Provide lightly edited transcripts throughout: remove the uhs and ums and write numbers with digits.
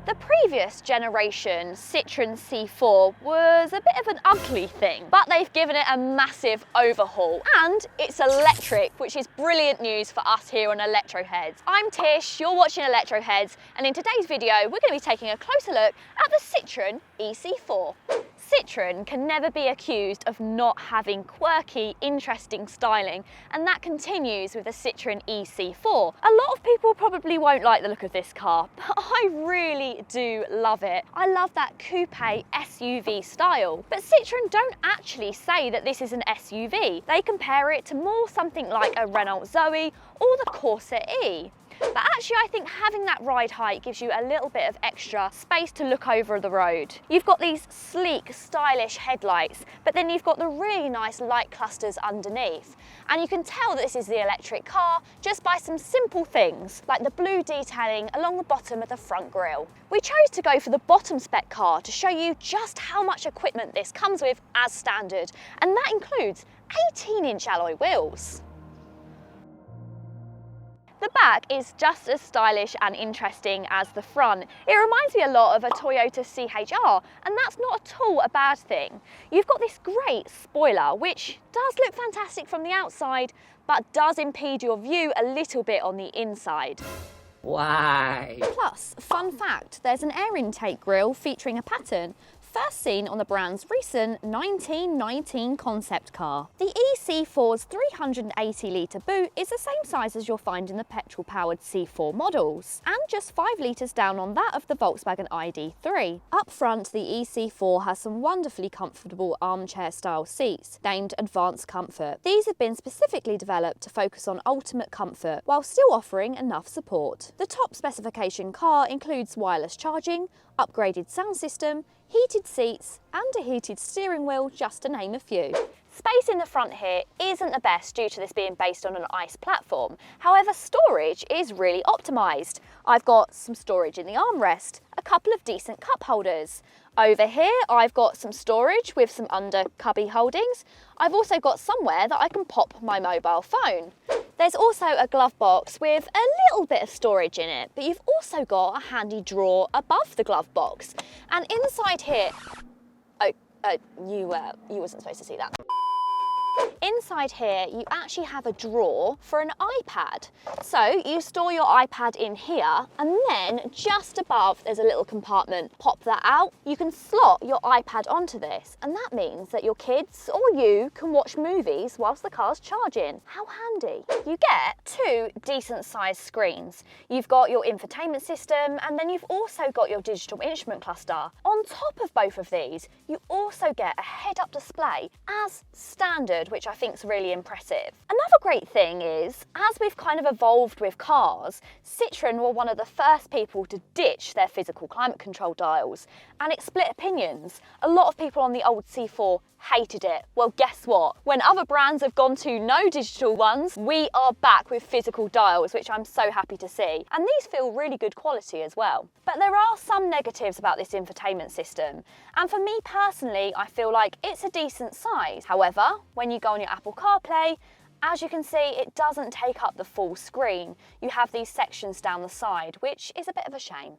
The previous generation Citroen C4 was a bit of an ugly thing, but they've given it a massive overhaul and it's electric, which is brilliant news for us here on Electroheads. I'm Tish, you're watching Electroheads, and in today's video we're going to be taking a closer look at the Citroen e-c4. Citroen can never be accused of not having quirky, interesting styling, and that continues with the Citroen e-c4. A lot of people probably won't like the look of this car, but I really do love it. I love that coupe SUV style. But Citroen don't actually say that this is an SUV. They compare it to more something like a Renault Zoe or the Corsa E. But actually I think having that ride height gives you a little bit of extra space to look over the road. You've got these sleek, stylish headlights, but then you've got the really nice light clusters underneath. And you can tell that this is the electric car just by some simple things, like the blue detailing along the bottom of the front grille. We chose to go for the bottom spec car to show you just how much equipment this comes with as standard, and that includes 18-inch alloy wheels. The back is just as stylish and interesting as the front. It reminds me a lot of a Toyota CHR, and that's not at all a bad thing. You've got this great spoiler, which does look fantastic from the outside, but does impede your view a little bit on the inside. Why? Plus, fun fact, there's an air intake grille featuring a pattern first seen on the brand's recent 1919 concept car. The e-c4's 380-litre boot is the same size as you'll find in the petrol-powered C4 models, and just 5 litres down on that of the Volkswagen ID.3. Up front, the e-c4 has some wonderfully comfortable armchair-style seats, named Advanced Comfort. These have been specifically developed to focus on ultimate comfort, while still offering enough support. The top specification car includes wireless charging, upgraded sound system, heated seats and a heated steering wheel, just to name a few. Space in the front here isn't the best due to this being based on an ICE platform. However, storage is really optimised. I've got some storage in the armrest, a couple of decent cup holders. Over here I've got some storage with some under cubby holdings. I've also got somewhere that I can pop my mobile phone. There's also a glove box with a little bit of storage in it, but you've also got a handy drawer above the glove box. And inside here, you wasn't supposed to see that. Inside here, you actually have a drawer for an iPad. So you store your iPad in here, and then just above there's a little compartment. Pop that out, you can slot your iPad onto this, and that means that your kids or you can watch movies whilst the car's charging. How handy. You get 2 decent sized screens. You've got your infotainment system, and then you've also got your digital instrument cluster. On top of both of these, you also get a head-up display as standard, which I think is really impressive. Another great thing is, as we've kind of evolved with cars, Citroen were one of the first people to ditch their physical climate control dials, and it split opinions. A lot of people on the old C4 hated it. Well, guess what? When other brands have gone to no digital ones, we are back with physical dials, which I'm so happy to see. And these feel really good quality as well. But there are some negatives about this infotainment system. And for me personally, I feel like it's a decent size. However, when you go on your Apple CarPlay, as you can see, it doesn't take up the full screen. You have these sections down the side, which is a bit of a shame.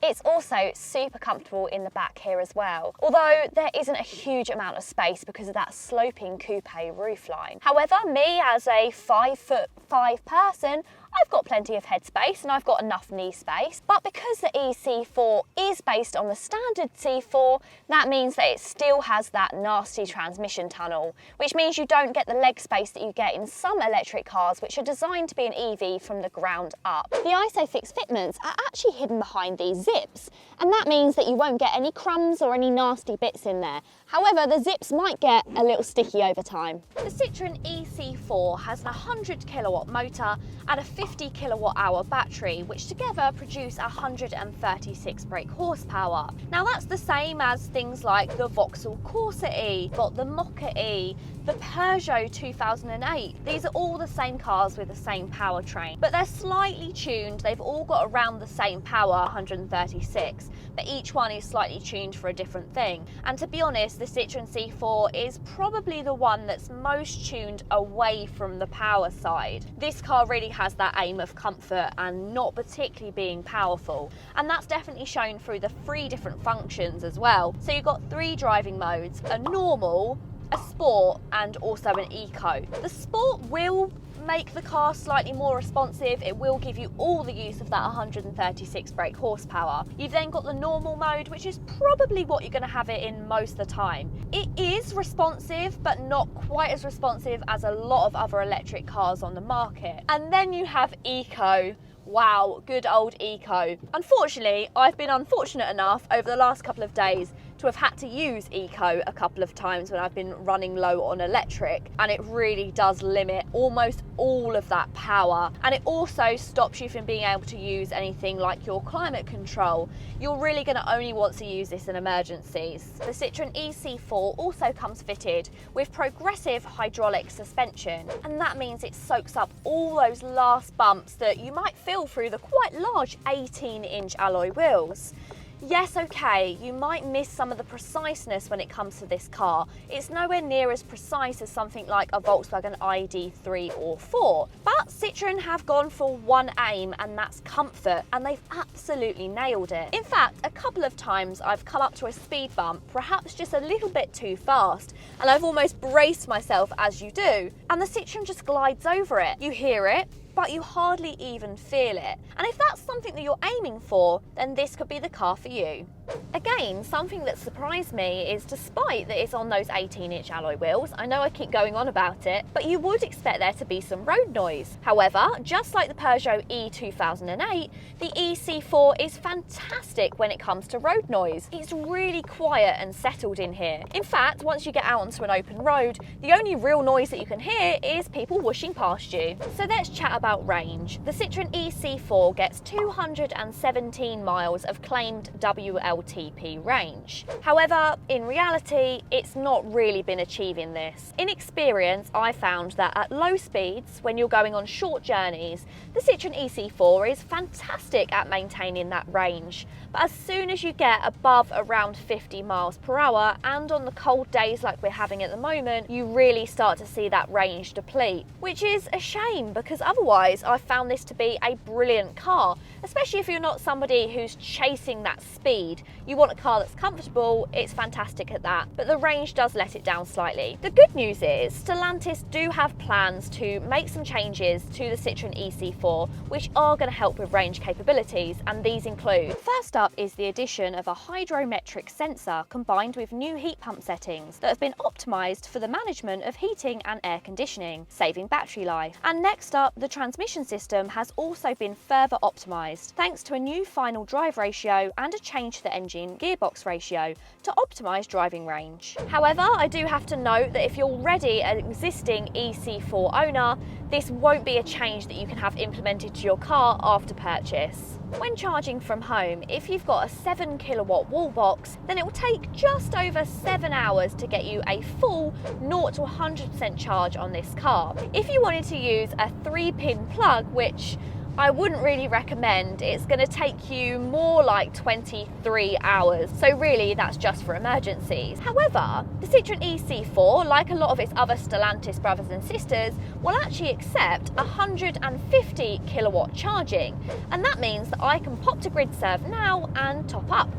It's also super comfortable in the back here as well, although there isn't a huge amount of space because of that sloping coupe roofline. However, me as a 5'5" person, I've got plenty of headspace and I've got enough knee space. But because the e-c4 is based on the standard C4, that means that it still has that nasty transmission tunnel, which means you don't get the leg space that you get in some electric cars which are designed to be an EV from the ground up. The ISOFIX fitments are actually hidden behind these zips, and that means that you won't get any crumbs or any nasty bits in there. However, the zips might get a little sticky over time. The Citroen e-c4 has an 100 kilowatt motor and a 50 kilowatt hour battery, which together produce 136 brake horsepower. Now that's the same as things like the Vauxhall Corsa E, got the Mocha E, the Peugeot 2008. These are all the same cars with the same powertrain, but they're slightly tuned. They've all got around the same power, 136, but each one is slightly tuned for a different thing. And to be honest, the the Citroen C4 is probably the one that's most tuned away from the power side. This car really has that aim of comfort and not particularly being powerful, and that's definitely shown through the 3 different functions as well. So you've got 3 driving modes: a normal, a sport, and also an eco. The sport will make the car slightly more responsive. It will give you all the use of that 136 brake horsepower. You've then got the normal mode, which is probably what you're going to have it in most of the time. It is responsive, but not quite as responsive as a lot of other electric cars on the market. And then you have eco. Wow, good old eco. Unfortunately, I've been unfortunate enough over the last couple of days to have had to use eco a couple of times when I've been running low on electric, and it really does limit almost all of that power, and it also stops you from being able to use anything like your climate control. You're really going to only want to use this in emergencies. The Citroen e-c4 also comes fitted with progressive hydraulic suspension, and that means it soaks up all those last bumps that you might feel through the quite large 18-inch alloy wheels. Yes, okay, you might miss some of the preciseness when it comes to this car. It's nowhere near as precise as something like a Volkswagen ID3 or 4. But Citroen have gone for one aim, and that's comfort, and they've absolutely nailed it. In fact, a couple of times I've come up to a speed bump, perhaps just a little bit too fast, and I've almost braced myself as you do, and the Citroen just glides over it. You hear it, but you hardly even feel it. And if that's something that you're aiming for, then this could be the car for you. Again, something that surprised me is, despite that it's on those 18-inch alloy wheels, I know I keep going on about it, but you would expect there to be some road noise. However, just like the Peugeot E2008, the e-c4 is fantastic when it comes to road noise. It's really quiet and settled in here. In fact, once you get out onto an open road, the only real noise that you can hear is people whooshing past you. So let's chat about range. The Citroen e-c4 gets 217 miles of claimed WLTP range. However, in reality, it's not really been achieving this. In experience, I found that at low speeds, when you're going on short journeys, the Citroen e-c4 is fantastic at maintaining that range. But as soon as you get above around 50 miles per hour, and on the cold days like we're having at the moment, you really start to see that range deplete, which is a shame, because otherwise I found this to be a brilliant car, especially if you're not somebody who's chasing that speed. You want a car that's comfortable, it's fantastic at that, but the range does let it down slightly. The good news is Stellantis do have plans to make some changes to the Citroen e-c4, which are going to help with range capabilities, and these include: first up is the addition of a hydrometric sensor combined with new heat pump settings that have been optimised for the management of heating and air conditioning, saving battery life. And next up, the transmission system has also been further optimised thanks to a new final drive ratio and a change to the engine gearbox ratio to optimise driving range. However, I do have to note that if you're already an existing e-c4 owner, this won't be a change that you can have implemented to your car after purchase. When charging from home, if you've got a 7 kilowatt wall box, then it will take just over 7 hours to get you a full 0 to 100% charge on this car. If you wanted to use a 3-pin plug, which I wouldn't really recommend, it's going to take you more like 23 hours. So really, that's just for emergencies. However, the Citroen e-c4, like a lot of its other Stellantis brothers and sisters, will actually accept 150 kilowatt charging. And that means that I can pop to GridServe now and top up.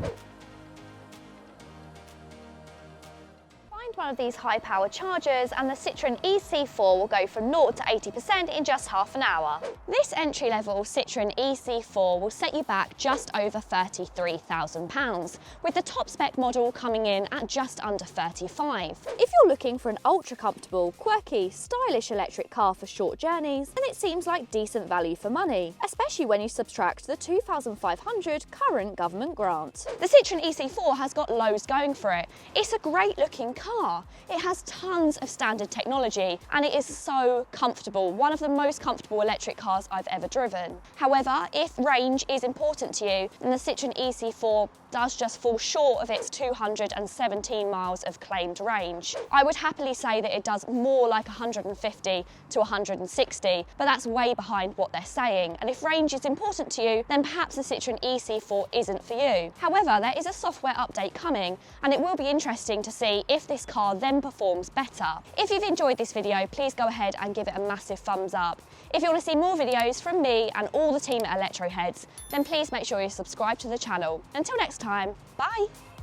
One of these high power chargers and the Citroen e-c4 will go from 0 to 80% in just half an hour. This entry level Citroen e-c4 will set you back just over £33,000, with the top spec model coming in at just under 35. If you're looking for an ultra comfortable, quirky, stylish electric car for short journeys, then it seems like decent value for money, especially when you subtract the £2,500 current government grant. The Citroen e-c4 has got loads going for it. It's a great looking car. It has tons of standard technology and it is so comfortable, one of the most comfortable electric cars I've ever driven. However, if range is important to you, then the Citroen e-c4 does just fall short of its 217 miles of claimed range. I would happily say that it does more like 150 to 160, but that's way behind what they're saying. And if range is important to you, then perhaps the Citroen e-c4 isn't for you. However, there is a software update coming, and it will be interesting to see if this car then performs better. If you've enjoyed this video, please go ahead and give it a massive thumbs up. If you want to see more videos from me and all the team at Electroheads, then please make sure you subscribe to the channel. Until next time, bye!